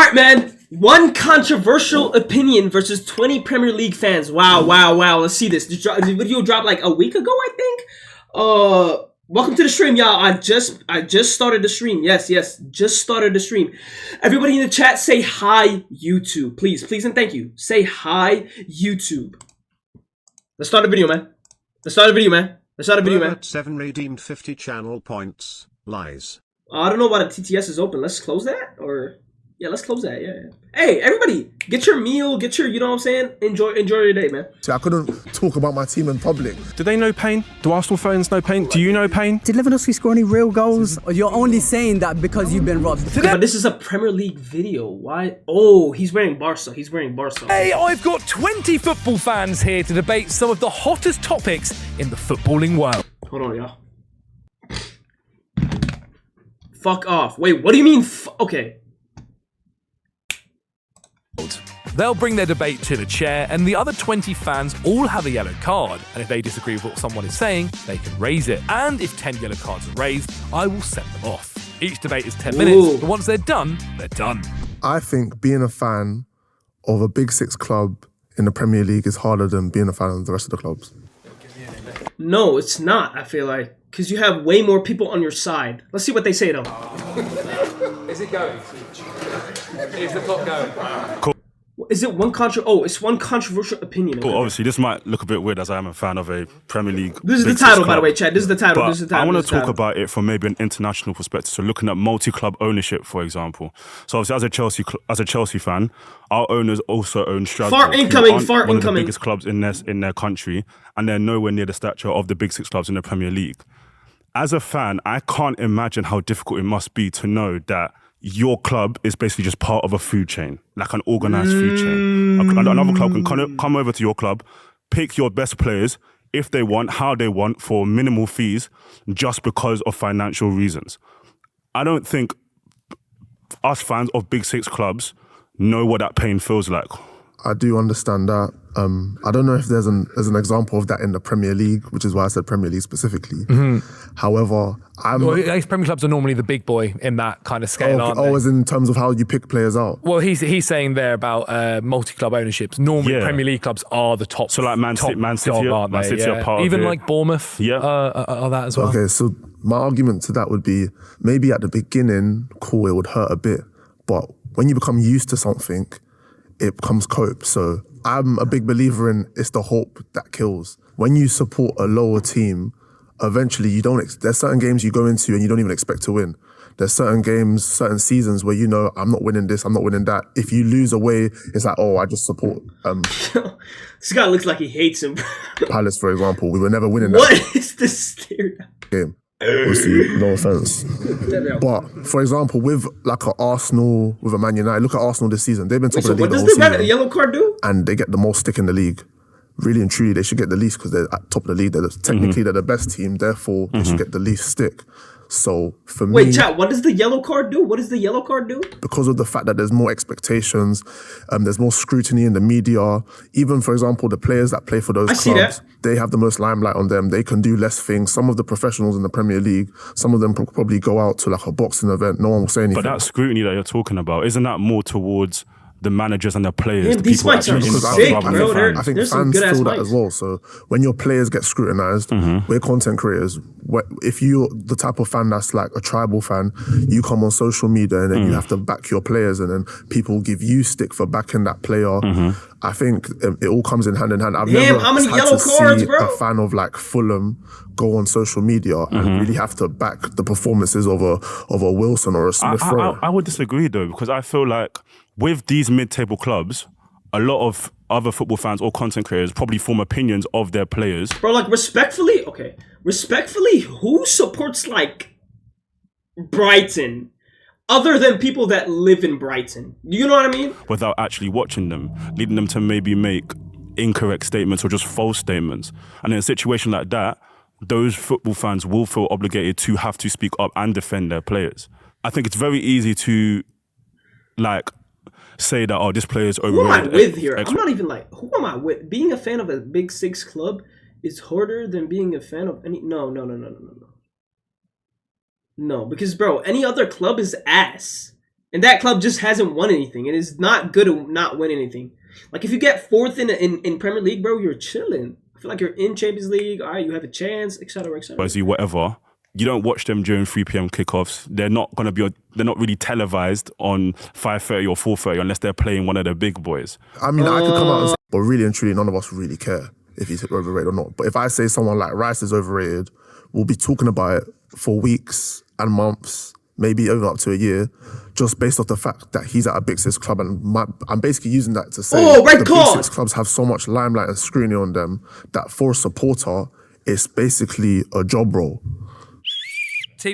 right, man. One controversial opinion versus 20 Premier League fans. Wow. Let's see this. The video dropped like a week ago, I think. Welcome to the stream, y'all. I just started the stream. Yes, just started the stream. Everybody in the chat, say hi, YouTube. Please, and thank you. Say hi, YouTube. Let's start the video, man. Let's start the video, man. 7 redeemed 50 channel points. Lies. I don't know why the TTS is open. Let's close that, or yeah, let's close that. Yeah. Hey, everybody, get your meal, get your, you know what I'm saying? Enjoy your day, man. See, I couldn't talk about my team in public. Do they know pain? Do Arsenal fans know pain? Do you know pain? Did Lewandowski score any real goals? Or you're only saying that because you've been robbed? But this is a Premier League video. Why? Oh, he's wearing Barca. Hey, I've got 20 football fans here to debate some of the hottest topics in the footballing world. Hold on, y'all. Fuck off. Wait, what do you mean? Okay. They'll bring their debate to the chair, and the other 20 fans all have a yellow card. And if they disagree with what someone is saying, they can raise it. And if 10 yellow cards are raised, I will send them off. Each debate is 10 minutes, but once they're done, they're done. I think being a fan of a Big Six club in the Premier League is harder than being a fan of the rest of the clubs. No, it's not, I feel like. Because you have way more people on your side. Let's see what they say, though. Is it going? Is the clock going? Cool. Is it one it's one controversial opinion. Well, obviously, this might look a bit weird as I am a fan of a Premier League. This is the title, by the way, Chad. This is the title. But I want to talk about it from maybe an international perspective. So looking at multi-club ownership, for example. So obviously, as a Chelsea fan, our owners also own Strasbourg. Far incoming. One of the biggest clubs in their country, and they're nowhere near the stature of the Big Six clubs in the Premier League. As a fan, I can't imagine how difficult it must be to know that your club is basically just part of a food chain, like an organized food chain. Another club can come over to your club, pick your best players if they want, how they want, for minimal fees, just because of financial reasons. I don't think us fans of Big Six clubs know what that pain feels like. I do understand that. I don't know if there's an example of that in the Premier League, which is why I said Premier League specifically. However, Premier clubs are normally the big boy in that kind of scale, aren't they? Always in terms of how you pick players out. Well, he's saying there about multi-club ownerships. Normally, Premier League clubs are the top. So like Man City are part of even it. like Bournemouth are that as well. Okay, so my argument to that would be maybe at the beginning, cool, it would hurt a bit, but when you become used to something, it becomes cope. So I'm a big believer in it's the hope that kills. When you support a lower team, eventually there's certain games you go into and you don't even expect to win. There's certain games, certain seasons where you know, I'm not winning this, I'm not winning that. If you lose away, it's like, I just support this guy looks like he hates him. Palace, for example. We were never winning that What is this game. Obviously, no offense. But for example, with like an Arsenal, with a Man United, look at Arsenal this season. They've been top of the league the whole season. What does the yellow card do? And they get the most stick in the league. Really and truly, they should get the least because they're at top of the league. Technically, they're the best team. Therefore, they should get the least stick. So for me... Wait, chat, what does the yellow card do? Because of the fact that there's more expectations, there's more scrutiny in the media. Even, for example, the players that play for those clubs, they have the most limelight on them. They can do less things. Some of the professionals in the Premier League, some of them probably go out to like a boxing event. No one will say anything. But that scrutiny that you're talking about, isn't that more towards the managers and the players? Man, these mics are sick, bro. I think fans feel that as well. So when your players get scrutinized, we're content creators. If you're the type of fan that's like a tribal fan, you come on social media and then you have to back your players, and then people give you stick for backing that player. I think it all comes in hand in hand. I've never how many had yellow to cards, see bro? a fan of like Fulham go on social media and really have to back the performances of a Wilson or a Smith Rowe. I would disagree though, because I feel like with these mid-table clubs, a lot of other football fans or content creators probably form opinions of their players. Bro, like respectfully, who supports like Brighton other than people that live in Brighton? You know what I mean? Without actually watching them, leading them to maybe make incorrect statements or just false statements. And in a situation like that, those football fans will feel obligated to have to speak up and defend their players. I think it's very easy to like say that, this player is overrated. Who am I with here? I'm not even like, who am I with? Being a fan of a Big Six club is harder than being a fan of any... No. No, because, bro, any other club is ass. And that club just hasn't won anything. It is not good to not win anything. Like, if you get fourth in Premier League, bro, you're chilling. I feel like you're in Champions League. All right, you have a chance, etc., etc. Whatever. You don't watch them during 3 p.m. kickoffs. They're not really televised on 5:30 or 4:30 unless they're playing one of the big boys. I mean, I could come out and say, but really and truly, none of us really care if he's overrated or not. But if I say someone like Rice is overrated, we'll be talking about it for weeks and months, maybe even up to a year, just based off the fact that he's at a Big Six club. And I'm basically using that to say the Big Six clubs have so much limelight and scrutiny on them that for a supporter, it's basically a job role.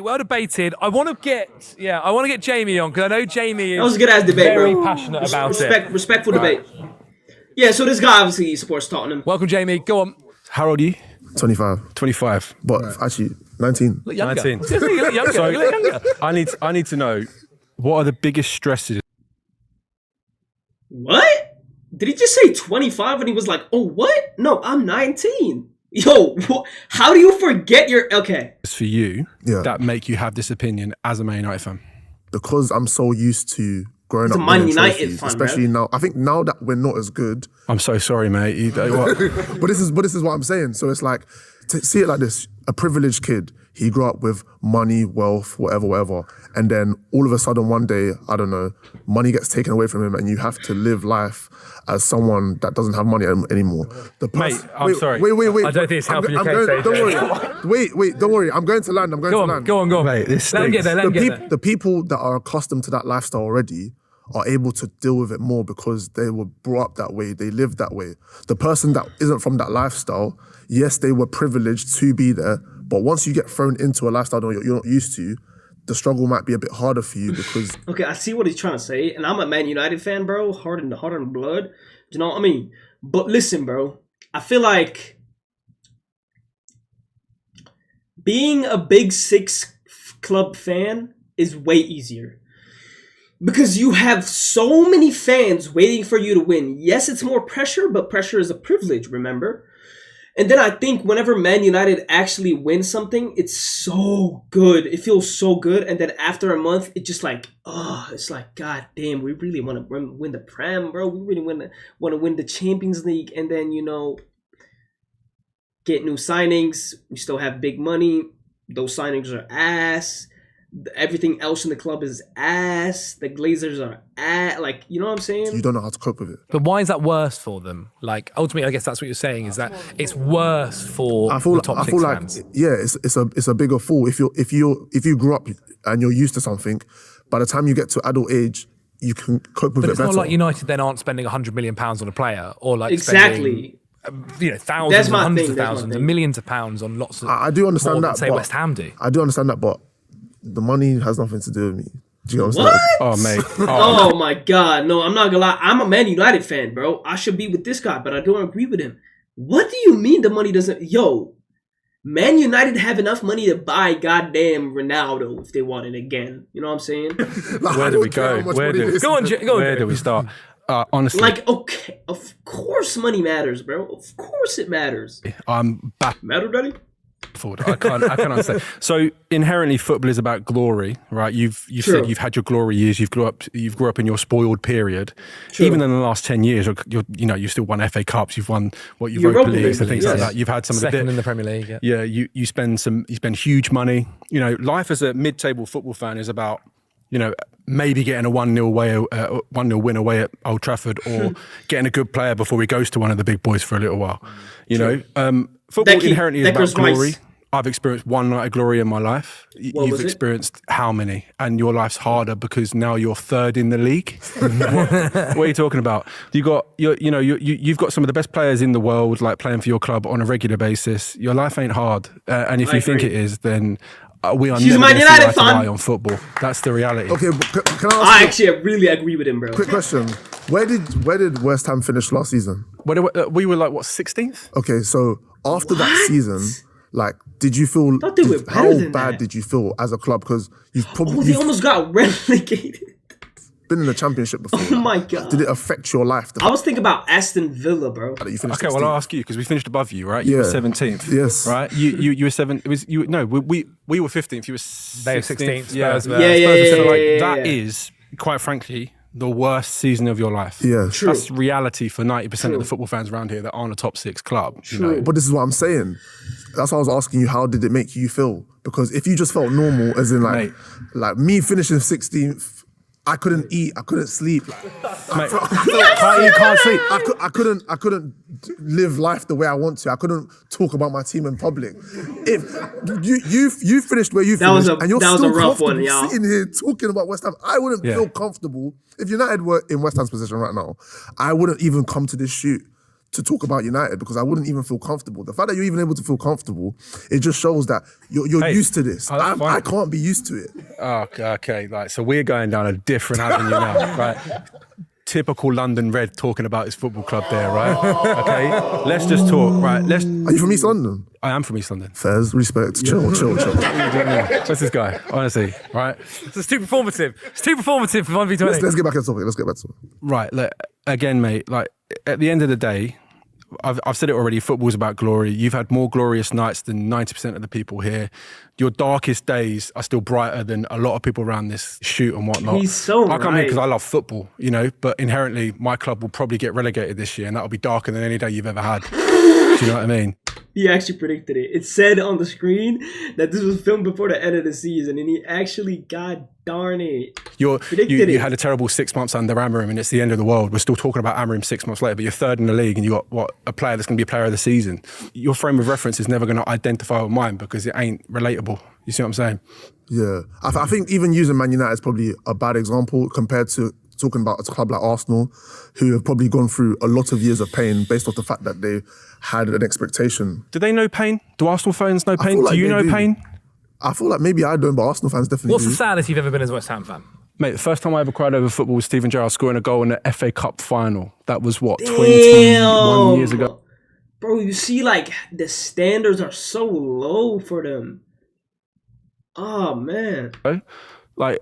Well debated. I want to get Jamie on because I know Jamie is that was a good ass debate, very bro. passionate about it. Respectful debate. Yeah, so this guy obviously supports Tottenham. Welcome, Jamie. Go on. How old are you? 25. 25. But actually, 19. Look younger. 19. You look younger. So- You look younger. I need to know, what are the biggest stresses? What? Did he just say 25 and he was like, oh, what? No, I'm 19. Yo, how do you forget your... Okay. For you Yeah. that make you have this opinion as a Man United fan? Because I'm so used to growing He's up a Man winning United trophies, fan, especially now. I think now that we're not as good, I'm so sorry, mate. You know what? but this is what I'm saying. So it's like, to see it like this, a privileged kid, he grew up with money, wealth, whatever. And then all of a sudden one day, I don't know, money gets taken away from him and you have to live life as someone that doesn't have money anymore. Mate, I'm sorry. Wait. I don't think it's helping your I'm case, going, AJ. Don't worry. Wait, don't worry. I'm going to land. Go on. Mate, this Let him get stinks. there. Let him get there. The people that are accustomed to that lifestyle already are able to deal with it more because they were brought up that way, they lived that way. The person that isn't from that lifestyle, yes, they were privileged to be there, but once you get thrown into a lifestyle that you're not used to, the struggle might be a bit harder for you because... Okay, I see what he's trying to say, and I'm a Man United fan, bro. Heart and blood. Do you know what I mean? But listen, bro. I feel like being a Big Six club fan is way easier. Because you have so many fans waiting for you to win. Yes, it's more pressure, but pressure is a privilege, remember? And then I think whenever Man United actually wins something, it's so good. It feels so good. And then after a month, it's just like, it's like, God damn, we really want to win the Prem, bro. We really want to win the Champions League. And then, get new signings. We still have big money. Those signings are ass. Everything else in the club is ass. The Glazers are ass. Like, you know what I'm saying? You don't know how to cope with it. But why is that worse for them? Like, ultimately, I guess that's what you're saying, is that it's worse for the top six fans. Yeah, it's a bigger fall. If you grew up and you're used to something, by the time you get to adult age, you can cope with But it it's better. not like United then aren't spending £100 million on a player, or like Exactly. spending, thousands That's and my hundreds thing, of that's my things thing. and millions of pounds on lots of. I do understand more than, that, say, but West Ham do. I do understand that, but the money has nothing to do with me. Do you know what I'm What? saying? Oh, mate. Oh my God. No, I'm not gonna lie. I'm a Man United fan, bro. I should be with this guy, but I don't agree with him. What do you mean the money doesn't... Yo, Man United have enough money to buy goddamn Ronaldo if they want it again. You know what I'm saying? Like, Where I do we don't care go? how much Where money do it is. Go on, Where do we start? Honestly, Like, okay, of course money matters, bro. Of course it matters. I'm Matter, Daddy? baffled. I can't understand. So inherently, football is about glory, right? You've True. said you've had your glory years. You've grew up in your spoiled period. True. Even in the last 10 years, you still won FA Cups. You've won Europa Europa Leagues and League, things like yes. that. You've had some Second of the in the Premier League. Yeah. Yeah, you spend huge money. Life as a mid-table football fan is about, maybe getting a 1-0 win away at Old Trafford, or getting a good player before he goes to one of the big boys for a little while. Football inherently is about Decker's glory. Rice. I've experienced one night of glory in my life. What You've was it? experienced how many? And your life's harder because now you're third in the league. What are you talking about? You've got some of the best players in the world, like playing for your club on a regular basis. Your life ain't hard, and if I you think agree. it is, then we are She's never Man going to see United eye to fan. eye on football. That's the reality. Okay, but can I I ask you actually really agree with him, bro. a quick question? Where did West Ham finish last season? We were like, what, 16th? Okay, so after that season, like, did you feel... thought they were better how than bad that. did you feel as a club? Because you've Oh, probably they almost got relegated. been in the championship before. Oh my God. Did it affect your life? The I was thinking about Aston Villa, bro. fact that you finished Okay, well, 16th? I'll ask you because we finished above you, right? You were Yeah. 17th. Yes. Right? You were 7th. It was you. No, we were 15th. You were 16th. They were 16th. Yeah. Spurs were- Yeah, So yeah, like yeah, that yeah. is quite frankly, the worst season of your life. Yeah. True. That's reality for 90% of the football fans around here that aren't a top 6 club. You know? But this is what I'm saying. That's why I was asking you, how did it make you feel? Because if you just felt normal, as in Mate. like me finishing 16th, I couldn't eat, I couldn't sleep. Mate, can't eat, can't sleep. I couldn't live life the way I want to. I couldn't talk about my team in public. If you finished where you That was finished, and you're that was still a rough one, comfortable y'all. sitting here talking about West Ham, I wouldn't Yeah. feel comfortable if United were in West Ham's position right now. I wouldn't even come to this shoot to talk about United because I wouldn't even feel comfortable. The fact that you're even able to feel comfortable, it just shows that you're Hey, used to this. that's fine. I can't be used to it. Oh, okay, like, so we're going down a different avenue now, right? Typical London Red talking about his football club there, right? Okay, let's just talk, right? Are you from East London? I am from East London. Fairs, respect, chill. What's this guy? Honestly, right? It's too performative. It's too performative for 1v20. Let's get back to the topic. Let's get back to it. Right, look, again, mate, like, at the end of the day, I've said it already, football's about glory. You've had more glorious nights than 90% of the people here. Your darkest days are still brighter than a lot of people around this shoot and whatnot. He's so I come here right. because I love football, you know, but inherently my club will probably get relegated this year and that'll be darker than any day you've ever had. Do you know what I mean? He actually predicted it. It said on the screen that this was filmed before the end of the season, and he actually, god darn it. Predicted You it. had a terrible 6 months under Amorim and it's the end of the world. We're still talking about Amorim 6 months later, but you're third in the league and you got a player that's going to be a player of the season. Your frame of reference is never going to identify with mine because it ain't relatable. You see what I'm saying? Yeah, I think even using Man United is probably a bad example compared to talking about a club like Arsenal, who have probably gone through a lot of years of pain based off the fact that they had an expectation. Do they know pain? Do Arsenal fans know I pain? feel like Do you they know do. pain? I feel like maybe I don't, but Arsenal fans definitely What's do. the saddest you've ever been as a West Ham fan? Mate, the first time I ever cried over football was Steven Gerrard scoring a goal in the FA Cup final. That was what, 21 years ago? Bro, you see, like, the standards are so low for them. Oh, man. Like,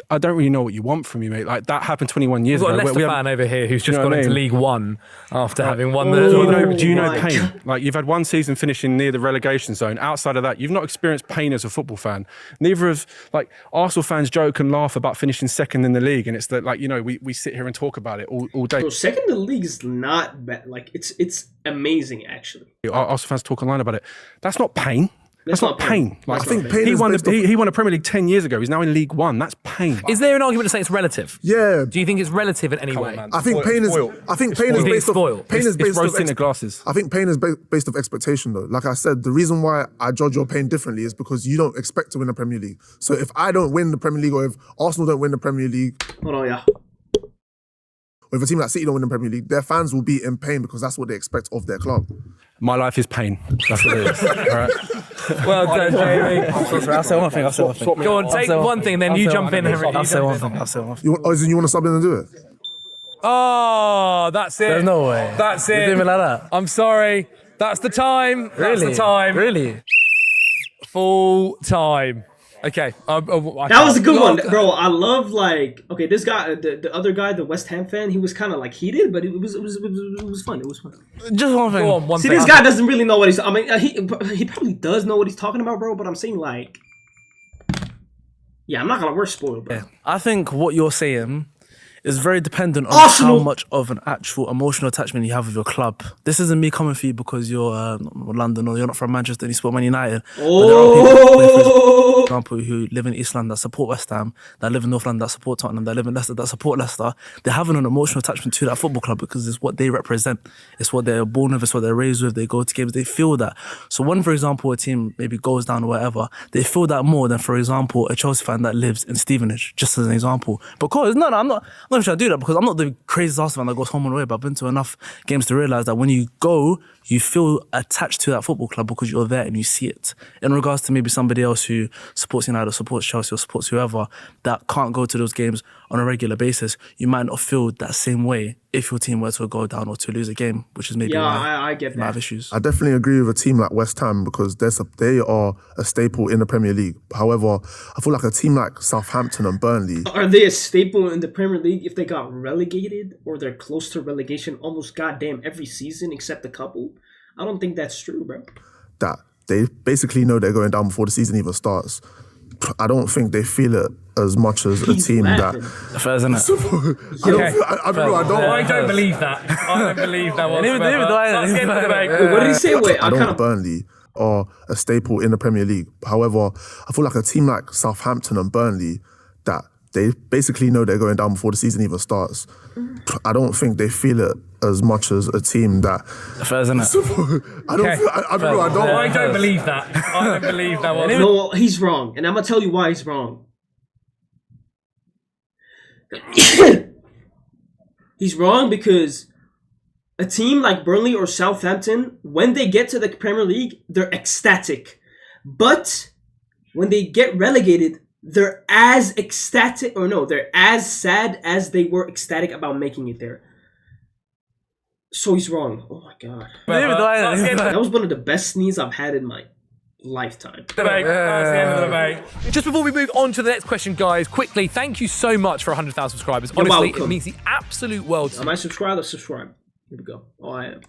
I don't really know what you want from me, mate. Like, that happened 21 years We've got a ago. Leicester We have- fan over here who's just know gone what I into mean? League One after having won Do you know, Oh do you know my pain? God. Like, you've had one season finishing near the relegation zone. Outside of that, you've not experienced pain as a football fan. Neither of, like, Arsenal fans joke and laugh about finishing second in the league. And it's that, like, you know, we sit here and talk about it all day. Bro, second in the league is not bad. Like, it's amazing, actually. Arsenal fans talk online about it. That's not pain. That's not pain. Like, I think pain he is won. based off- He won a Premier League 10 years ago. He's now in League One. That's pain. Is there an argument to say it's relative? Yeah, Do you think it's relative in any way? I think pain is. I think pain is spoiled. based It's spoiled. off. Pain is It's based off. rose-tinted glasses. I think pain is based off expectation, though. Like I said, the reason why I judge your pain differently is because you don't expect to win the Premier League. So if I don't win the Premier League, or if Arsenal don't win the Premier League, Hold on, yeah. or if a team like City don't win the Premier League, their fans will be in pain because that's what they expect of their club. My life is pain. That's what it is. All right. Well done, Jamie. I'll say one thing. Go on, take one thing, then you jump in, Henry. I'll say one thing. I'll say one thing. You want to sub in and do it? Oh, that's it. There's no way. That's You it. did me like that. I'm sorry. That's the time. That's Really? the time. Really? Full time. Okay. That was a good one, bro. I love, like, okay, this guy, the other guy, the West Ham fan, he was kind of like heated, but it was fun. It was fun. Just one thing. Go on, one See, thing. this guy doesn't really know what he's. I mean, he probably does know what he's talking about, bro. But I'm saying, like, yeah, I'm not gonna. We're spoiled, bro. I think what you're saying is very dependent on Arsenal. how much of an actual emotional attachment you have with your club. This isn't me coming for you because you're London or you're not from Manchester and you support Man United. But there are people, for example, who live in East London that support West Ham, that live in North London that support Tottenham, that live in Leicester that support Leicester. They're having an emotional attachment to that football club because it's what they represent. It's what they're born with, it's what they're raised with. They go to games, they feel that. So when, for example, a team maybe goes down or whatever, they feel that more than, for example, a Chelsea fan that lives in Stevenage, just as an example. Because, no, I'm not even trying to do that because I'm not the craziest Arsenal fan that goes home and away, but I've been to enough games to realise that when you go, you feel attached to that football club because you're there and you see it. In regards to maybe somebody else who supports United or supports Chelsea or supports whoever that can't go to those games on a regular basis, you might not feel that same way if your team were to go down or to lose a game, which is maybe Yeah, why I get you might have that. issues. I definitely agree with a team like West Ham because they are a staple in the Premier League. However, I feel like a team like Southampton and Burnley, Are they a staple in the Premier League if they got relegated or they're close to relegation almost goddamn every season except a couple? I don't think that's true, bro. that they basically know they're going down before the season even starts. I don't think they feel it as much as a He's team laughing. Fair, isn't it? I don't believe that. I don't believe that Even David Dwyer. Let's get into the debate. Wait, what did he say? Wait, I I don't kind of. Burnley are a staple in the Premier League. However, I feel like a team like Southampton and Burnley, that they basically know they're going down before the season even starts. I don't think they feel it as much as a team that. Fair, isn't it? I don't believe that. I don't believe that. No, he's wrong, and I'm gonna tell you why he's wrong. He's wrong because a team like Burnley or Southampton, when they get to the Premier League, they're ecstatic. But when they get relegated, they're as ecstatic, they're as sad as they were ecstatic about making it there. So he's wrong. Oh my god. David Dwyer. That was one of the best sneezes I've had in my lifetime. Debate. That's the end of the debate. Just before we move on to the next question, guys, quickly, thank you so much for 100,000 subscribers. You're Honestly, welcome. it means the absolute world to Am I subscribed or subscribe? Here we go. Oh, I am.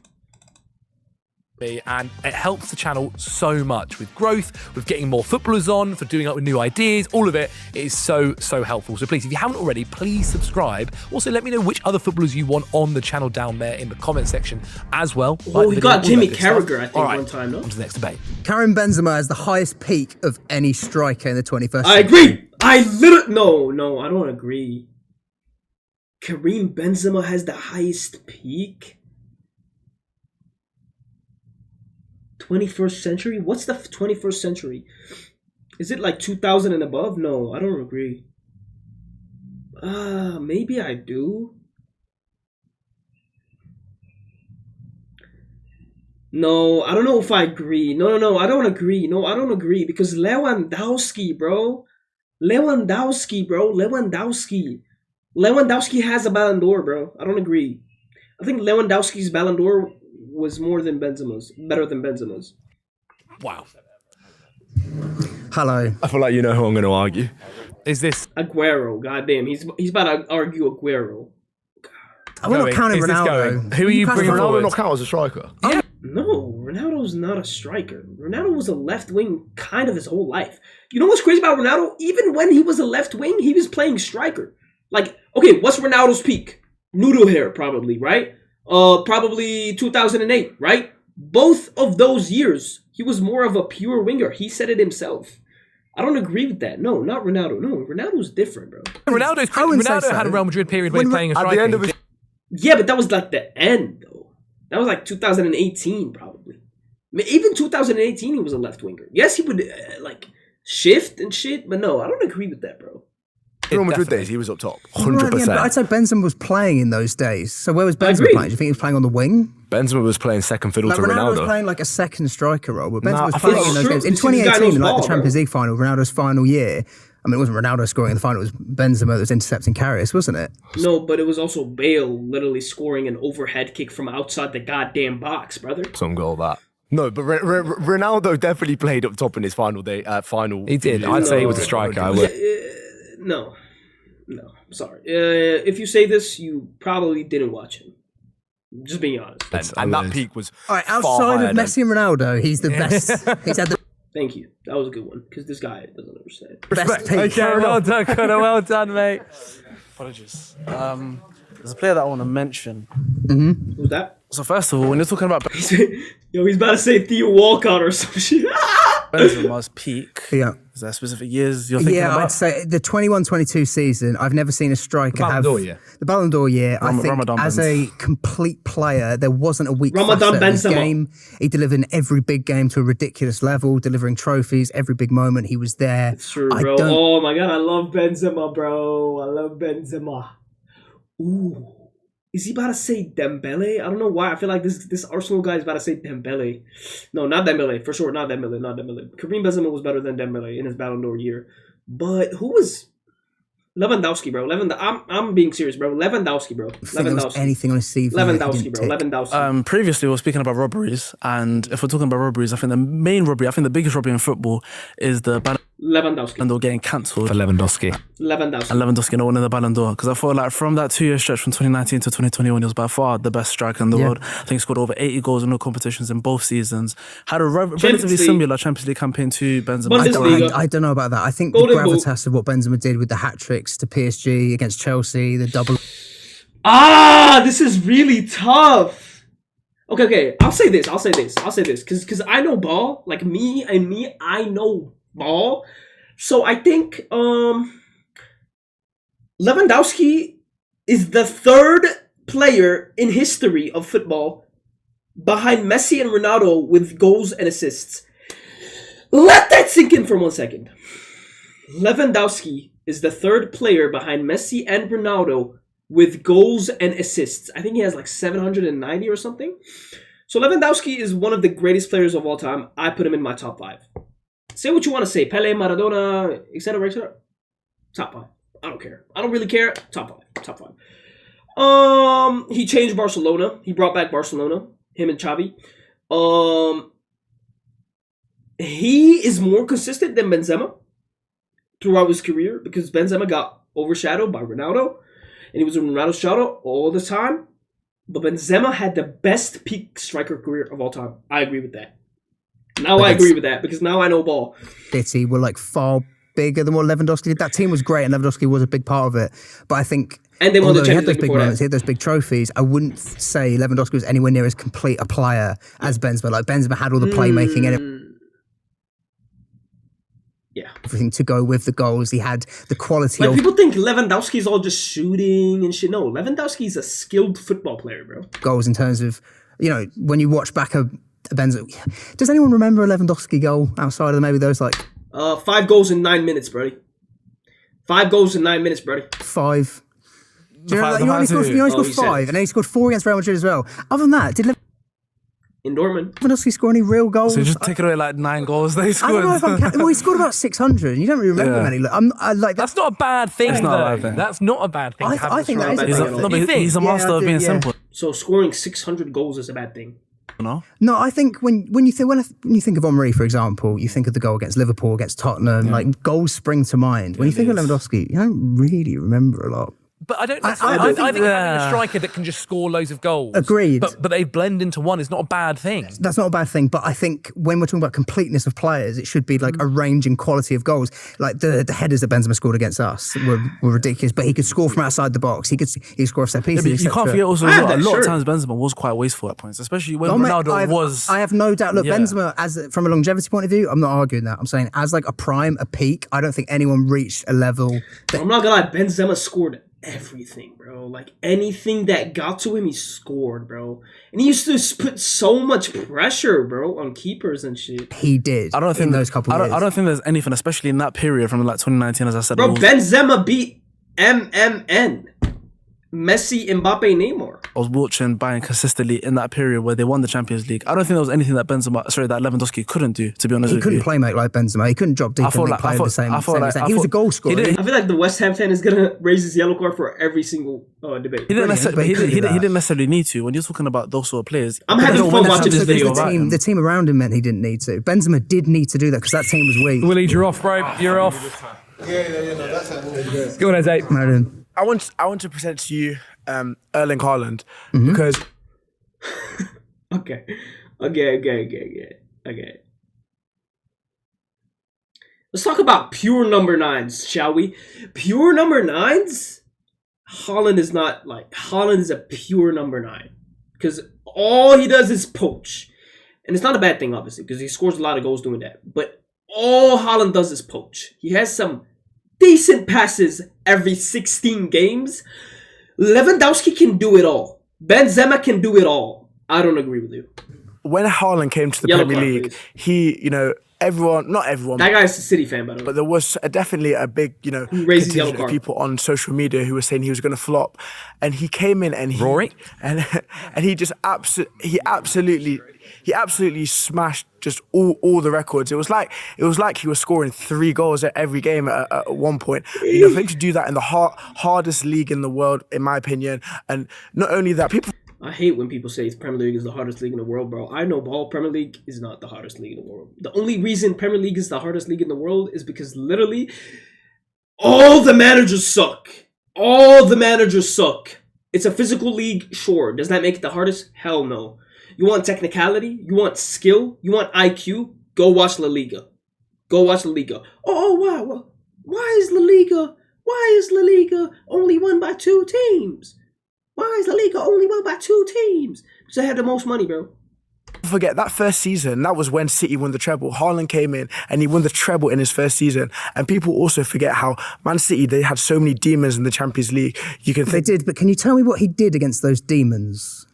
me, and it helps the channel so much with growth, with getting more footballers on, for doing up with new ideas. All of it is so helpful. So please, if you haven't already, please subscribe. Also, let me know which other footballers you want on the channel down there in the comment section as well. Oh, we got Jimmy Carragher, Carragher, I think, one time, no? On to the next debate. Karim Benzema has the highest peak of any striker in the 21st I century. agree. No, I don't agree. Karim Benzema has the highest peak. 21st century? What's the 21st century? Is it like 2000 and above? No, I don't agree. Maybe I do. No, I don't know if I agree. No, I don't agree. No, I don't agree because Lewandowski, bro. Lewandowski has a Ballon d'Or, bro. I don't agree. I think Lewandowski's Ballon d'Or was more than Benzema's, better than Benzema's. Wow. Hello. I feel like you know who I'm going to argue. Is this Aguero? Goddamn, he's about to argue Aguero. We're not counting Is this Ronaldo. going? Who are you bringing Ronaldo forward? not count as a striker? No, Ronaldo's not a striker. Ronaldo was a left wing kind of his whole life. You know what's crazy about Ronaldo? Even when he was a left wing, he was playing striker. Like, okay, what's Ronaldo's peak? Noodle hair, probably, right? Probably 2008, right? Both of those years, he was more of a pure winger. He said it himself. I don't agree with that. No, not Ronaldo. No, Ronaldo's different, bro. Ronaldo had a Real Madrid period where he was playing a striker. At the end of his Yeah, but that was like the end, though. That was like 2018, probably. I mean, even 2018, he was a left winger. Yes, he would shift and shit, but no, I don't agree with that, bro. Real Madrid days, he was up top, Right, 100%. yeah, but I'd say Benzema was playing in those days. So where was Benzema agree. playing? Do you think he was playing on the wing? Benzema was playing second fiddle Like to Ronaldo was Ronaldo. playing like a second striker role, but Benzema Nah, was I feel playing in those true. games. In This guy 2018, knows in like ball, the Champions bro. League final, Ronaldo's final year, I mean, it wasn't Ronaldo scoring in the final, it was Benzema that was intercepting Karius, wasn't it? No, but it was also Bale literally scoring an overhead kick from outside the goddamn box, brother. Some goal that. No, but Ronaldo definitely played up top in his final day. Final. He did. I'd say he was a striker. I would. No, sorry. If you say this, you probably didn't watch him. Just being honest. And that peak was. All right, far outside higher of Messi and Ronaldo, he's the best. He's had the Thank you. That was a good one because this guy doesn't understand. best peak. Okay, well done, Connor. Well done, mate. Apologies. There's a player that I want to mention. Who's that? So first of all, when you're talking about Yo, he's about to say Theo Walcott or some shit. Benzema's peak, Yeah. is there specific years you're thinking Yeah, about? I'd say the 21-22 season, I've never seen a striker Ballon have... d'Or year. The Ballon d'Or year, I think Ramadan as a complete player, there wasn't a weak Ramadan facet of his Benzema. game. He delivered in every big game to a ridiculous level, delivering trophies, every big moment he was there. It's true, I bro. don't- Oh my god, I love Benzema, bro. I love Benzema. Ooh. Is he about to say Dembele? I don't know why. I feel like this Arsenal guy is about to say Dembele. No, not Dembele. For sure, not Dembele. Karim Benzema was better than Dembele in his Ballon d'Or year. But who was... Lewandowski, bro. I'm being serious, bro. Lewandowski, bro. I think there was Lewandowski. anything on his CV that he Lewandowski, didn't bro. tick. Lewandowski. Previously, we were speaking about robberies, and if we're talking about robberies, I think the biggest robbery in football is the Lewandowski. And they're getting cancelled. For Lewandowski. Lewandowski. And Lewandowski not winning the Ballon d'Or. Because I feel like from that 2-year stretch from 2019 to 2021, he was by far the best striker in the world. I think he scored over 80 goals in all competitions in both seasons. Had a relatively similar Champions League campaign to Benzema. I don't know about that. I think Golden the gravitas of what Benzema did with the hat-tricks to PSG against Chelsea, the double... This is really tough. Okay. I'll say this. Because I know ball. Like me, I know ball. So I think Lewandowski is the third player in history of football behind Messi and Ronaldo with goals and assists. Let that sink in for 1 second. Lewandowski is the third player behind Messi and Ronaldo with goals and assists. I think he has like 790 or something. So Lewandowski is one of the greatest players of all time. I put him in my top 5. Say what you want to say. Pele, Maradona, etc., etc. Top 5. I don't care. I don't really care. Top 5. He changed Barcelona. He brought back Barcelona. Him and Xavi. He is more consistent than Benzema throughout his career because Benzema got overshadowed by Ronaldo. And he was in Ronaldo's shadow all the time. But Benzema had the best peak striker career of all time. I agree with that. I agree with that because now I know ball. City were like far bigger than what Lewandowski did. That team was great and Lewandowski was a big part of it. But I think and they won the he had those big before moments, that. he had those big trophies, I wouldn't say Lewandowski was anywhere near as complete a player as Benzema. Like Benzema had all the playmaking and everything to go with the goals. He had the quality of... People think Lewandowski's all just shooting and shit. No, Lewandowski's a skilled football player, bro. Goals in terms of, when you watch back a Benzema... Does anyone remember a Lewandowski goal outside of maybe those like... 5 goals in 9 minutes, Brody. 5 goals in 9 minutes, Brody. 5. Do you know he scored 5 and then he scored 4 against Real Madrid as well. Other than that, did in Dortmund Lewandowski score any real goals? So you just take away like 9 goals they scored. I don't know if well, he scored about 600 and you don't really remember many. That's not a bad thing. That's not a bad thing. I think that is he's a master of being simple. So scoring 600 goals is a bad thing. No, I think when you think of Henry, for example, you think of the goal against Liverpool, against Tottenham, like goals spring to mind. When you think of Lewandowski, you don't really remember a lot. But I don't. I think having a striker that can just score loads of goals. Agreed. But they blend into one is not a bad thing. That's not a bad thing. But I think when we're talking about completeness of players, it should be like a range and quality of goals. Like the headers that Benzema scored against us were ridiculous. But he could score from outside the box. He could score off set pieces. You can't forget also a lot of times Benzema was quite wasteful at points, especially when Ronaldo was. I have no doubt. Look, Benzema, from a longevity point of view, I'm not arguing that. I'm saying as like a prime, a peak, I don't think anyone reached a level. I'm not gonna lie, Benzema scored everything, bro. Like anything that got to him, he scored, bro. And he used to put so much pressure, bro, on keepers and shit. He did. I don't think those couple years. I don't think there's anything, especially in that period from like 2019, as I said. Bro, Benzema beat MMN. Messi, Mbappe, Neymar. I was watching Bayern consistently in that period where they won the Champions League. I don't think there was anything that Lewandowski couldn't do, to be honest with you. He couldn't play make like Benzema. He couldn't drop deep and play the same extent. He was a goal scorer. I feel like the West Ham fan is going to raise his yellow card for every single debate. He didn't necessarily need to. When you're talking about those sort of players... I'm having fun watching this video. The team around him meant he didn't need to. Benzema did need to do that because that team was weak. Willie, you're off, bro. You're off. Yeah. Go on, Zay. I want to present to you Erling Haaland because Okay. Let's talk about pure number 9s, shall we? Pure number 9s? Haaland is a pure number 9 because all he does is poach. And it's not a bad thing, obviously, because he scores a lot of goals doing that. But all Haaland does is poach. He has some decent passes every 16 games. Lewandowski can do it all. Benzema can do it all. I don't agree with you. When Haaland came to the Premier League, he, not everyone. That guy's a City fan, by the way. But there was definitely a big, contingent of people on social media who were saying he was going to flop. And he came in and he just absolutely smashed just all the records. It was like he was scoring 3 goals at every game at one point. For him to do that in the hardest league in the world, in my opinion, and not only that, people. I hate when people say Premier League is the hardest league in the world, bro. I know ball. Premier League is not the hardest league in the world. The only reason Premier League is the hardest league in the world is because literally all the managers suck. All the managers suck. It's a physical league, sure. Does that make it the hardest? Hell no. You want technicality? You want skill? You want IQ? Go watch La Liga. Go watch La Liga. Oh, wow. Why is La Liga only won by 2 teams? Why is La Liga only won by 2 teams? Because they had the most money, bro. Don't forget, that first season, that was when City won the treble. Haaland came in and he won the treble in his first season. And people also forget how Man City, they had so many demons in the Champions League. They did, but can you tell me what he did against those demons?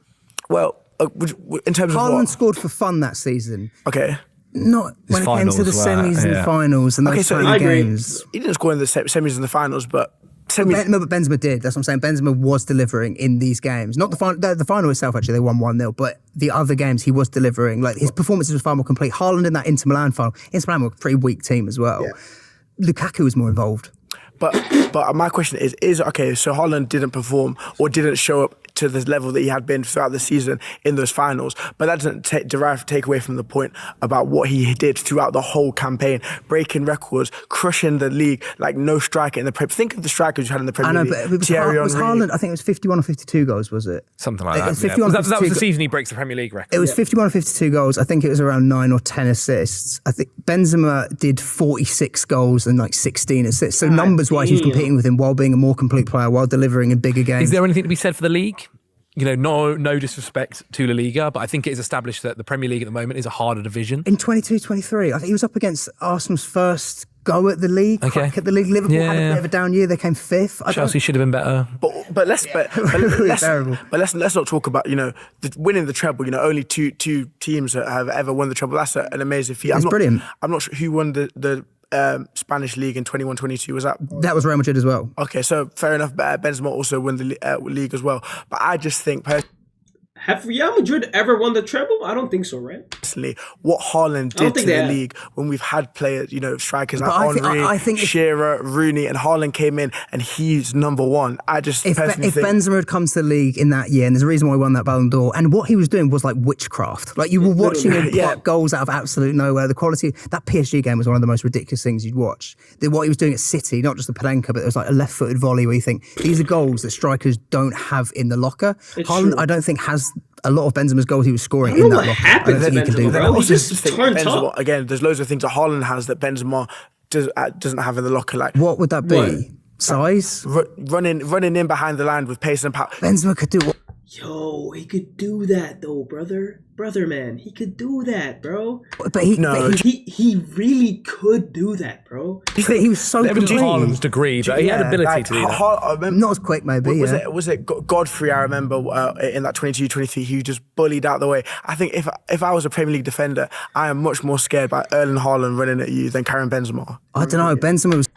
Well, in terms of Haaland what? scored for fun that season. Okay. Not when it came to the semis and finals and those kind of games. He didn't score in the semis and the finals, but... But Benzema did. That's what I'm saying. Benzema was delivering in these games. Not the final. The final itself, actually, they won 1-0. But the other games, he was delivering. Like, his performances were far more complete. Haaland in that Inter Milan final. Inter Milan were a pretty weak team as well. Yeah. Lukaku was more involved. But my question is okay, so Haaland didn't perform or didn't show up to the level that he had been throughout the season in those finals, but that doesn't take away from the point about what he did throughout the whole campaign, breaking records, crushing the league like no striker in the Premier. Think of the strikers you had in the Premier League. But it was Haaland, I think it was 51 or 52 goals, was it? Something like that. That was the season he breaks the Premier League record. It was 51 or 52 goals. I think it was around 9 or 10 assists. I think Benzema did 46 goals and like 16 assists. So numbers-wise, he was competing with him while being a more complete player, while delivering in bigger games. Is there anything to be said for the league? You know, no disrespect to La Liga, but I think it is established that the Premier League at the moment is a harder division. In 22-23, I think he was up against Arsenal's first go at the league, crack at the league. Liverpool had a bit of a down year; they came 5th. Chelsea should have been better. But let's not talk about winning the treble. You know, only two teams that have ever won the treble. That's an amazing feat. It's brilliant. I'm not sure who won the Spanish league in 21-22. Was that was Real Madrid as well? Okay, so fair enough. Benzema also won the league as well. But I just think have Real Madrid ever won the treble? I don't think so, right? Personally, what Haaland did to the league when we've had players, strikers like Henry, Shearer, Rooney, and Haaland came in and he's number 1. I just if Benzema had come to the league in that year, and there's a reason why he won that Ballon d'Or, and what he was doing was like witchcraft. Like you were watching him pluck goals out of absolute nowhere. The quality, that PSG game was one of the most ridiculous things you'd watch. What he was doing at City, not just the Panenka, but there was like a left-footed volley where you think these are goals that strikers don't have in the locker. Haaland, I don't think, has a lot of Benzema's goals he was scoring in that locker. I don't think he can do that. He just turned up. Again, there's loads of things that Haaland has that Benzema doesn't have in the locker. Like, what would that be? What? Size? Running in behind the line with pace and power. Benzema could do what? Yo, he could do that though, brother, man. He could do that, bro. But he really could do that, bro. He was so good. Haaland's degree, but he had ability to do that. Not as quick, maybe. Was it Godfrey? I remember in that 22-23, he just bullied out the way. I think if I was a Premier League defender, I am much more scared by Erling Haaland running at you than Karim Benzema. I don't know. Benzema was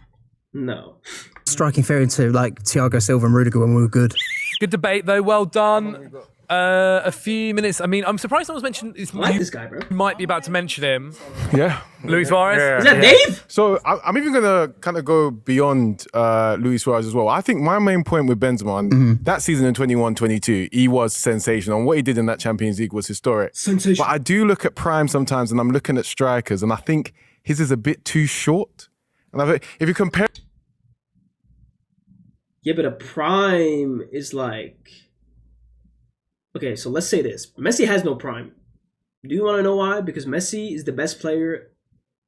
striking fear into like Thiago Silva and Rudiger when we were good. Good debate, though. Well done. A few minutes. I mean, I'm surprised no one's mentioned. I like this guy, bro. You might be about to mention him. Yeah. Luis Suarez. Yeah. Is that Dave? So I'm even going to kind of go beyond Luis Suarez as well. I think my main point with Benzema, that season in 21-22, he was sensational. And what he did in that Champions League was historic. Sensational. But I do look at Prime sometimes and I'm looking at strikers and I think his is a bit too short. And if you compare... Yeah, but a prime is like... Okay, so let's say this. Messi has no prime. Do you want to know why? Because Messi is the best player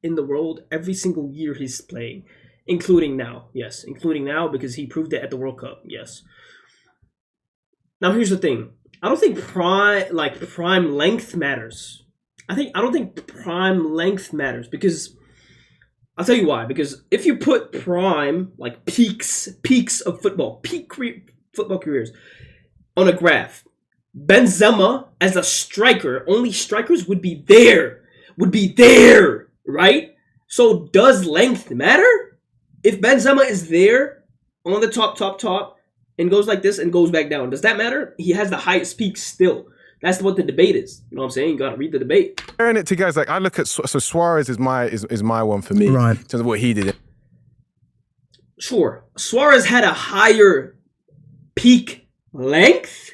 in the world every single year he's playing. Including now. Yes, including now because he proved it at the World Cup. Yes. Now here's the thing. I don't think prime length matters. I don't think prime length matters because... I'll tell you why. Because if you put prime, like peaks of football, football careers, on a graph, Benzema as a striker, only strikers would be there, right? So does length matter? If Benzema is there on the top, and goes like this and goes back down, does that matter? He has the highest peak still. That's what the debate is. You know what I'm saying? You got to read the debate. Comparing it to guys like I look at Suarez is my one for me, right? In terms of what he did. Sure, Suarez had a higher peak length.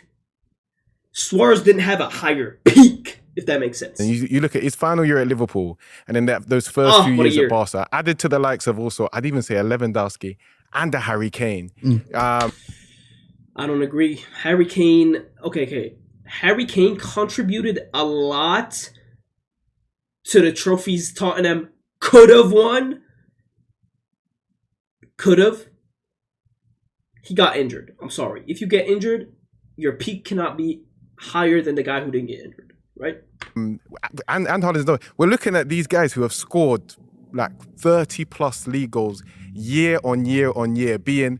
Suarez didn't have a higher peak, if that makes sense. And you look at his final year at Liverpool, and then those first few years at Barca, added to the likes of also, I'd even say a Lewandowski and a Harry Kane. I don't agree. Harry Kane, okay. Harry Kane contributed a lot to the trophies Tottenham could have won. Could have. He got injured. I'm sorry. If you get injured, your peak cannot be higher than the guy who didn't get injured, right? And Haaland's we're looking at these guys who have scored like 30 plus league goals year on year, being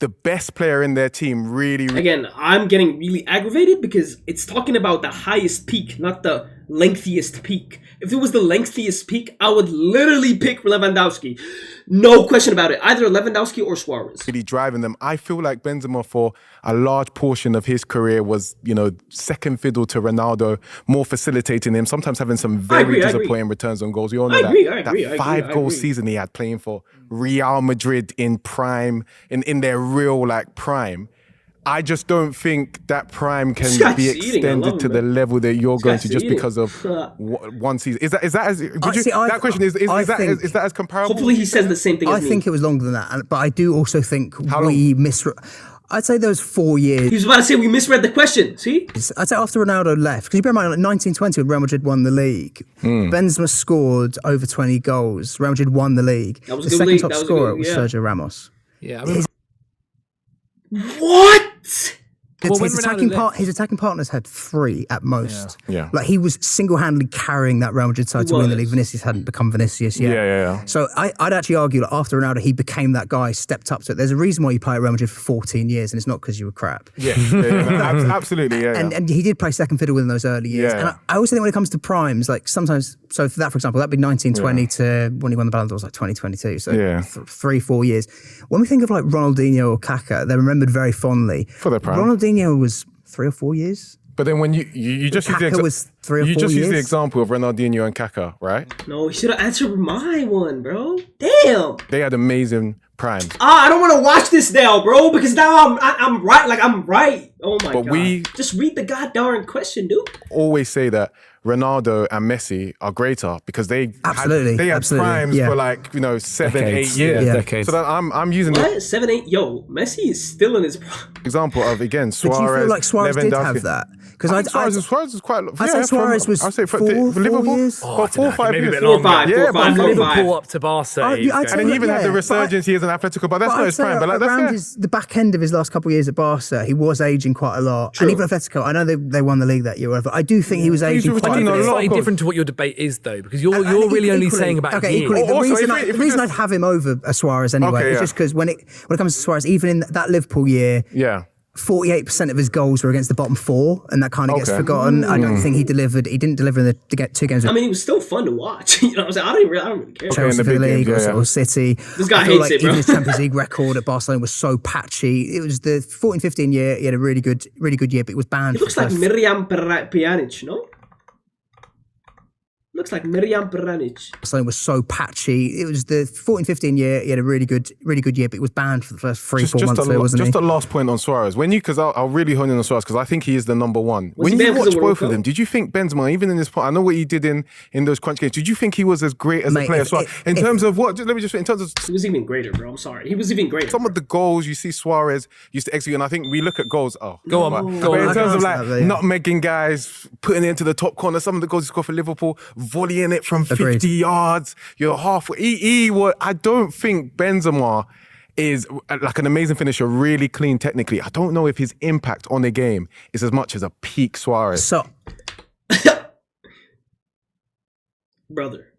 the best player in their team. Really. Again, I'm getting really aggravated because it's talking about the highest peak, not the lengthiest peak. If it was the lengthiest peak, I would literally pick Lewandowski. No question about it. Either Lewandowski or Suarez. Really driving them. I feel like Benzema, for a large portion of his career, was, second fiddle to Ronaldo, more facilitating him, sometimes having some very disappointing returns on goals. You all know that 5 goal season he had playing for Real Madrid in prime, in their real prime. I just don't think that prime can be extended to the level that you're going to just because of one season. Is that as comparable? Hopefully he says the same thing as me. I think it was longer than that, but I do also think I'd say those 4 years. He was about to say we misread the question. See? I'd say after Ronaldo left, because you bear in mind, 1920 when Real Madrid won the league, Benzema scored over 20 goals. Real Madrid won the league. That was the a good second league. top scorer was Sergio Ramos. Yeah. What? His attacking partners had 3 at most. Yeah. He was single-handedly carrying that Real Madrid side to win the league. Vinicius hadn't become Vinicius yet. Yeah. So I'd actually argue that after Ronaldo, he became that guy, stepped up to it. There's a reason why you play at Real Madrid for 14 years, and it's not because you were crap. Yeah. Absolutely. Yeah. And he did play second fiddle in those early years. Yeah. And I also think when it comes to primes, sometimes, so for example, that'd be 1920 to when he won the Ballon d'Or was 2022. So 3-4 years. When we think of Ronaldinho or Kaká, they're remembered very fondly. For their prime. Ronaldinho was 3 or 4 years. But then when you just was 3 or 4 years. You just use the example of Ronaldinho and Kaká, right? No, he should have answered my one, bro. Damn. They had amazing primes. I don't want to watch this now, bro, because now I'm right. I'm right. Oh my god. Just read the goddamn question, dude. Always say that Ronaldo and Messi are greater because they had primes for 7, 8 years. Decades. So that I'm using what? 7, 8. Yo, Messi is still in his prime. Example of Suarez. But do you feel like Suarez did have that? Because Suarez is quite. I'd say Suarez was. I'd say for Liverpool, years? 4 or 5 years. 4 or 5. From Liverpool up to Barca. And then he even had the resurgence years in Atletico, but that's not his prime. But that's the back end of his last couple of years at Barca, he was aging quite a lot. True. And even Atletico, I know they won the league that year, but I do think he was aging quite a lot. It's slightly different to what your debate is, though, because you're really only saying about years. The reason I'd have him over Suarez anyway is just because when it comes to Suarez, even in that Liverpool year, 48% of his goals were against the bottom 4, and that kind of gets forgotten. I don't think he delivered. He didn't deliver in the 2 games. I mean, it was still fun to watch. You know what I'm saying? I don't really care. Chelsea for the league or City. This guy hates it, bro. Even his Champions League record at Barcelona was so patchy. It was the 14-15 year. He had a really good year, but it was banned. He looks like Miriam Pjanic, no? Looks like Miriam Pjanic. Barcelona was so patchy. It was the 14-15 year. He had a really good year, but it was banned for the first 3-4 months. Wasn't just a last point on Suarez. Because I'll really hone in on Suarez because I think he is the number one. When you watch both of them, did you think Benzema, even in this point, I know what he did in those crunch games. Did you think he was as great as a player? In terms of what? Let me just. In terms of, he was even greater, bro. I'm sorry. He was even greater. Some of the goals you see Suarez used to execute, and I think we look at goals. Go on. But in terms of nutmegging guys, putting it into the top corner, some of the goals he scored for Liverpool, volleying it from 50 yards, you're halfway. I don't think Benzema is like an amazing finisher, really clean technically. I don't know if his impact on the game is as much as a peak Suarez. So, brother,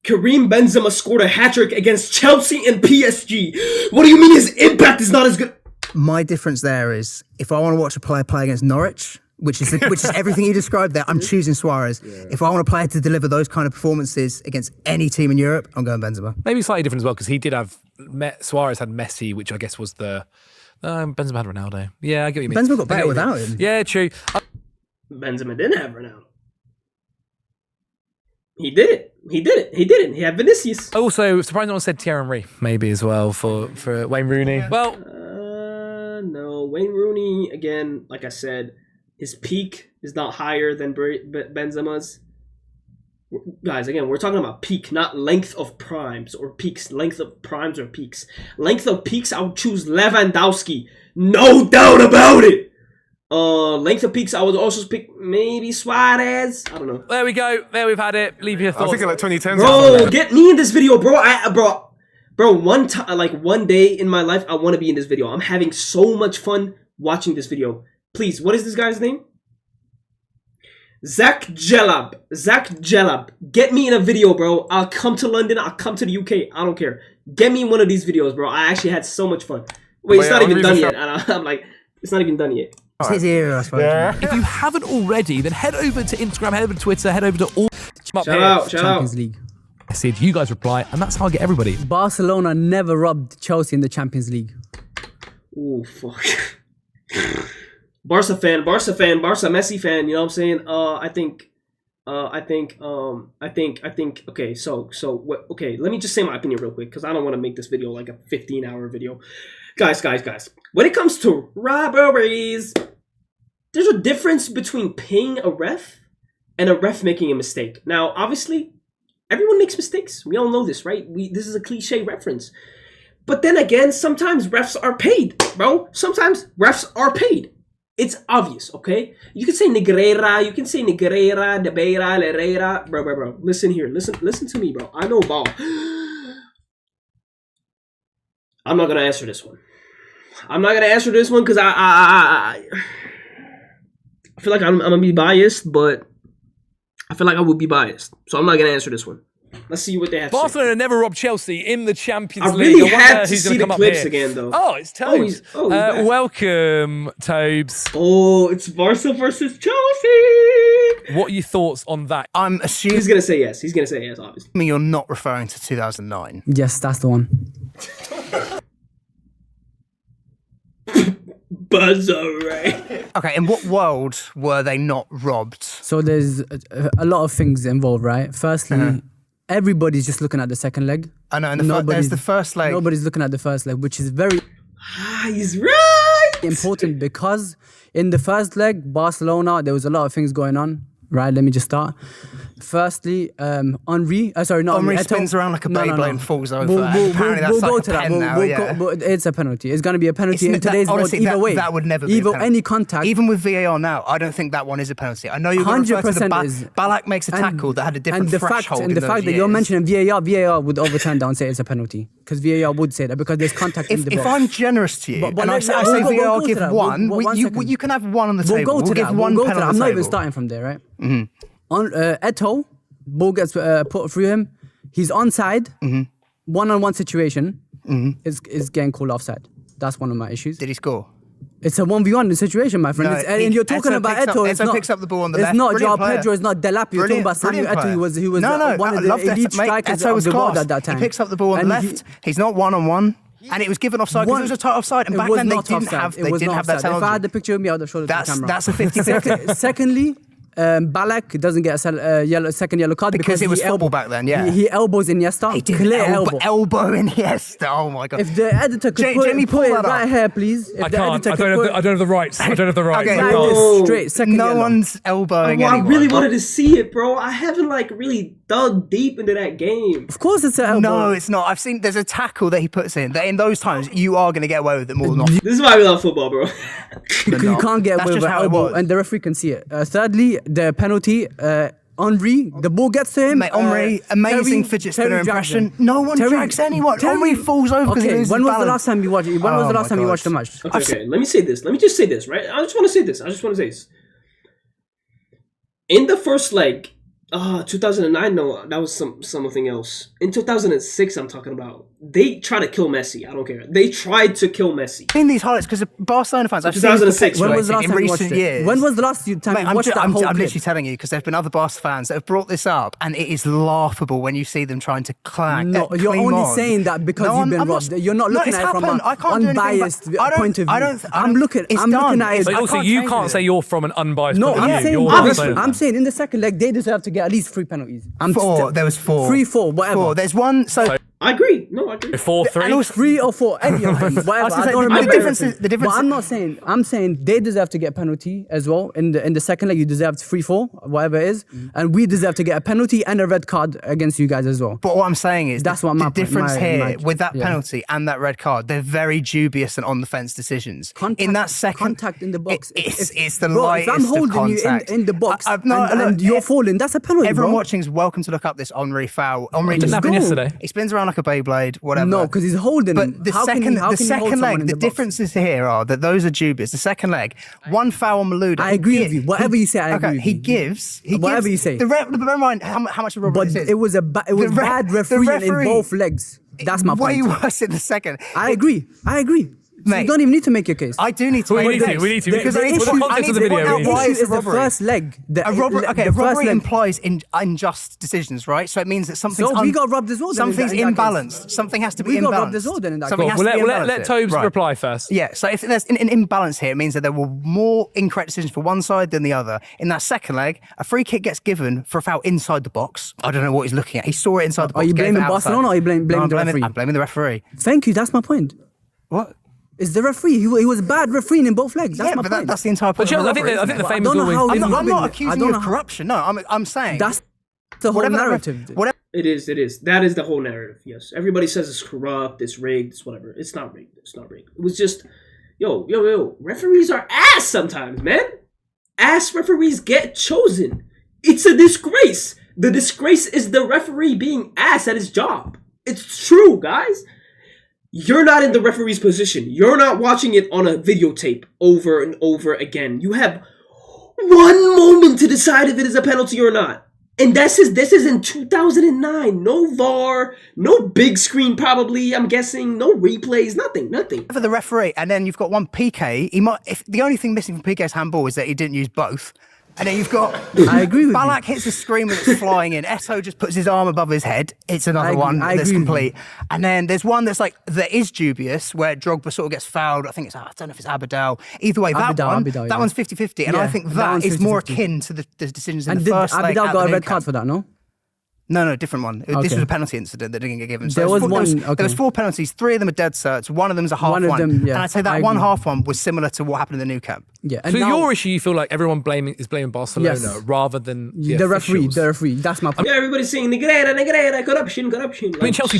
Karim Benzema scored a hat-trick against Chelsea and PSG. What do you mean his impact is not as good? My difference there is if I want to watch a player play against Norwich, which is everything you described there, I'm choosing Suarez. Yeah. If I want a player to deliver those kind of performances against any team in Europe, I'm going Benzema. Maybe slightly different as well because he did have Suarez had Messi, which I guess was the Benzema had Ronaldo. Yeah, I get what you mean. Benzema got better without him. Yeah, true. Benzema didn't have Ronaldo. He did it. He didn't. He had Vinicius. Also, surprised no one said Thierry Henry maybe as well for Wayne Rooney. Well. No, Wayne Rooney, again, like I said, his peak is not higher than Benzema's. Guys, again, we're talking about peak, not length of primes or peaks. Length of primes or peaks. Length of peaks, I would choose Lewandowski. No doubt about it. Length of peaks, I would also pick maybe Suarez. I don't know. There we go. There we've had it. Leave your thoughts. I was thinking like 2010. Bro, get me in this video, bro. Bro, one time, like one day in my life, I want to be in this video. I'm having so much fun watching this video. Please, what is this guy's name? Zach Jalab. Get me in a video, bro. I'll come to London. I'll come to the UK. I don't care. Get me in one of these videos, bro. I actually had so much fun. Wait, it's not even done yet. And I'm like, it's not even done yet. If you haven't already, then head over to Instagram, head over to Twitter, head over to all. Shout out. Champions League. Message, you guys reply, and that's how I get everybody. Barcelona never robbed Chelsea in the Champions League. Oh fuck. Barca fan, Messi fan, you know what I'm saying? Okay, let me just say my opinion real quick, because I don't want to make this video like a 15-hour video. Guys. When it comes to robberies, there's a difference between paying a ref and a ref making a mistake. Now, obviously, everyone makes mistakes. We all know this, right? This is a cliche reference. But then again, sometimes refs are paid, bro. Sometimes refs are paid. It's obvious, okay? You can say Negreira, Debeira, Lerera. Bro. Listen here. Listen to me, bro. I know ball. I'm not going to answer this one. Because I feel like I'm going to be biased, but I feel like I would be biased. So I'm not going to answer this one. Let's see what they have to say. Barcelona never robbed Chelsea in the Champions League. I really had to see the clips again, though. Oh, it's Tobes. Welcome, Tobes. Oh, it's Barca versus Chelsea. What are your thoughts on that? I'm assuming... He's going to say yes. Obviously. I mean, you're not referring to 2009. Yes, that's the one. Buzzer, right? Okay, in what world were they not robbed? So there's a lot of things involved, right? Firstly, everybody's just looking at the second leg. I know, and there's the first leg. Nobody's looking at the first leg, which is very he's right. important, because in the first leg, Barcelona, there was a lot of things going on. Right, let me just start. Firstly, Henry spins around like a Beyblade and falls over. Apparently that's like a pen now. It's a penalty. It's going to be a penalty in today's world either way. That would never be a penalty. Any contact. Even with VAR now, I don't think that one is a penalty. I know you're going to refer to the Ballack makes a tackle that had a different threshold. And the fact that you're mentioning VAR would overturn that and say it's a penalty. Because VAR would say that, because there's contact in the box. If I'm generous to you, and I say VAR give one, you can have one on the table. We'll give one penalty. I'm not even starting from there, right? On Eto'o, ball gets put through him. He's onside. One-on-one situation is getting called offside. That's one of my issues. Did he score? It's a 1v1 situation, my friend. No, and you're talking about Eto'o. Eto'o picks up the ball on the left. It's not Joao Pedro. It's not Delap. You're talking about Samuel Eto'o. He was one of the elite strikers of the world at that time. He picks up the ball on the left. He's not one-on-one. And it was given offside because it was a tight offside. And back then they didn't have that technology. If I had the picture of me, I would have showed it to the camera. That's a 50-50. Secondly, Ballack doesn't get a second yellow card because it was football back then. Yeah, he elbows Iniesta. He did elbow Iniesta. Oh my god! If the editor could put it right here, please. I can't. I don't have the rights. I don't have the rights. Okay, straight. Second no one's elbowing anyone. I really wanted to see it, bro. I haven't really dug deep into that game. Of course, it's an elbow. No, it's not. I've seen there's a tackle that he puts in. That in those times you are going to get away with it more than not. This is why we love football, bro. You can't get away with an elbow, and the referee can see it. Thirdly, the penalty. Henry, the ball gets to him. Mate, Henry, amazing fidget spinner impression. No one drags anyone. Henry falls over because he loses balance. When was the last time you watched? When was the last time you watched the match? Okay. Let me say this. Let me just say this, right? I just want to say this. In the first leg, 2009, no, that was something else. In 2006, I'm talking about. They tried to kill Messi. I don't care. They tried to kill Messi. In these highlights, because Barcelona fans, I've 2006. When was the last time you watched it? When was the last time you watched that whole clip? I'm literally telling you, because there's been other Barca fans that have brought this up, and it is laughable when you see them trying to clang. No, you're only saying that because you've been robbed. You're not looking at it from an unbiased point of view. I'm looking at it. But also, you can't say you're from an unbiased point of view. I'm saying in the second leg, they deserve to get at least 3 penalties. There was 4. 3, 4, whatever. 4. There's one. So I agree. No, I agree. 4-3. 3 or 4. Any of them. Whatever. I don't remember. The difference. But I'm not saying. I'm saying they deserve to get a penalty as well. In the second leg, you deserve 3-4, whatever it is, and we deserve to get a penalty and a red card against you guys as well. But what I'm saying is that's the difference here with that penalty and that red card. They're very dubious and on the fence decisions. In that second contact in the box, it's the lightest of contact. If I'm holding you in the box and you're falling, that's a penalty. Everyone watching is welcome to look up this Henry foul. Henry didn't happen yesterday. He spins around like a Beyblade, whatever. No, because he's holding him. But the second leg, the differences here are that those are dubious. The second leg, one foul on Malouda. I agree with you. Whatever you say, I agree with you. He gives. Whatever you say. Bear in mind how much of a rubber this is. It was bad refereeing in both legs. That's my point. Way worse in the second. I agree. So you don't even need to make your case. I do need to make a case. We need to. Because I need to point out why is the first leg. A robbery implies unjust decisions, right? So it means that something's we got robbed as well. Something's imbalanced. Something has to be imbalanced. We got robbed as well then in that case. Let Tobes reply first. Yeah, so if there's an imbalance here, it means that there were more incorrect decisions for one side than the other. In that second leg, a free kick gets given for a foul inside the box. I don't know what he's looking at. He saw it inside the box. Are you blaming Barcelona or are you blaming the referee? I'm blaming the referee. Thank you, that's my point. What? It's the referee. He was bad refereeing in both legs. That's my point. That's the entire point. I think the famous always. I'm not accusing you of corruption. No, I'm saying that's the whole narrative. It is. That is the whole narrative. Yes, everybody says it's corrupt, it's rigged, it's whatever. It's not rigged. It was just, yo. Referees are ass sometimes, man. Ass referees get chosen. It's a disgrace. The disgrace is the referee being ass at his job. It's true, guys. You're not in the referee's position. You're not watching it on a videotape over and over again. You have one moment to decide if it is a penalty or not. And this is in 2009. No VAR, no big screen probably, I'm guessing, no replays, nothing. For the referee, and then you've got one PK. If the only thing missing from PK's handball is that he didn't use both. And then you've got I agree with Ballack hits the screen when it's flying in. Eto just puts his arm above his head. It's another one that's complete. And then there's one that is dubious where Drogba sort of gets fouled. I think I don't know if it's Abidal. Either way, that one's 50-50. And I think that is more akin to the decisions in the first leg. Abidal got a red card for that, no? No, different one. This was a penalty incident that didn't get given. So there was 4 penalties. 3 of them are dead certs. One of them is a half one. And I'd say that one half one was similar to what happened in the Nou Camp. Yeah. So your issue, you feel like everyone is blaming Barcelona rather than the referee. The referee. That's my point. Yeah, everybody's saying negrera, corruption. I mean, Chelsea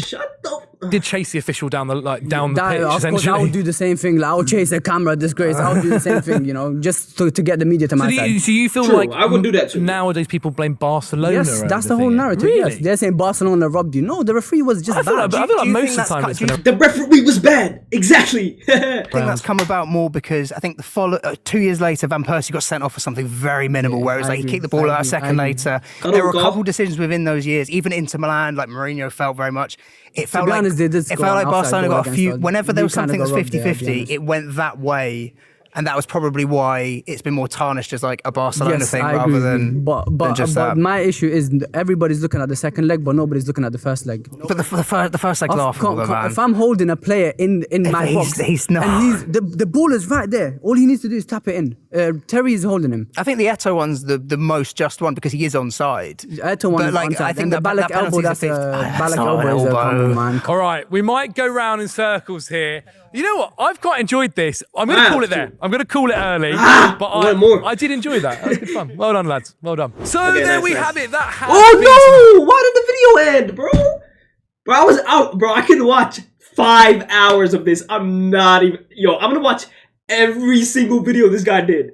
did chase the official down the pitch. Of course, I would do the same thing. Like, I would chase a camera disgrace. I would do the same thing. Just to get the media to my side. So you feel like I would do that too. Nowadays people blame Barcelona. Yes, that's the whole narrative. Really? Yes, they're saying Barcelona robbed you. No, the referee was just bad. I feel like most of the time the referee was bad. Exactly. I think that's come about more because I think 2 years later, Van Persie got sent off for something very minimal, where it was like he kicked the ball out a second later. There were a couple decisions within those years, even Inter Milan, like Mourinho felt very much. It felt like Barcelona got a few. Whenever there was something that was 50-50, it went that way. And that was probably why it's been more tarnished as like a Barcelona thing rather than just that. But my issue is everybody's looking at the second leg, but nobody's looking at the first leg. But the first leg's laughable, man. If I'm holding a player in my box, he's not. And the ball is right there. All he needs to do is tap it in. Terry is holding him. I think the Eto one's the most just one because he is onside. Eto one is onside. I think the Ballack elbow, that's a Ballack elbow is a common, man. All right, we might go round in circles here. You know what? I've quite enjoyed this. I'm going to call it there. I'm going to call it early. But I did enjoy that. That was good fun. Well done, lads. Well done. So there we have it. That has no! Why did the video end, bro? Bro, I was out, bro. I could watch 5 hours of this. I'm not even... I'm going to watch every single video this guy did.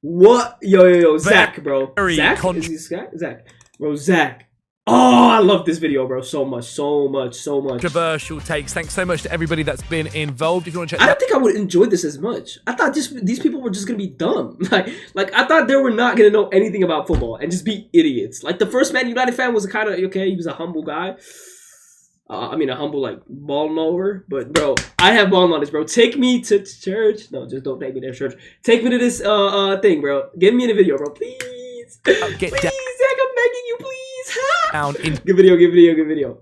What? Yo, Zach, bro. Zach? Is he Zach? Bro, Zach. Oh, I love this video, bro. So much. Controversial takes. Thanks so much to everybody that's been involved. If you want to check, I don't think I would enjoy this as much. I thought these people were just gonna be dumb. Like I thought they were not gonna know anything about football and just be idiots. Like the first Man United fan was kind of okay. He was a humble guy. A humble ball knower. But bro, I have ball knowledge, bro. Take me to church. No, just don't take me to church. Take me to this thing, bro. Get me in a video, bro, please. Please, Zach, I'm begging you, please. Good video.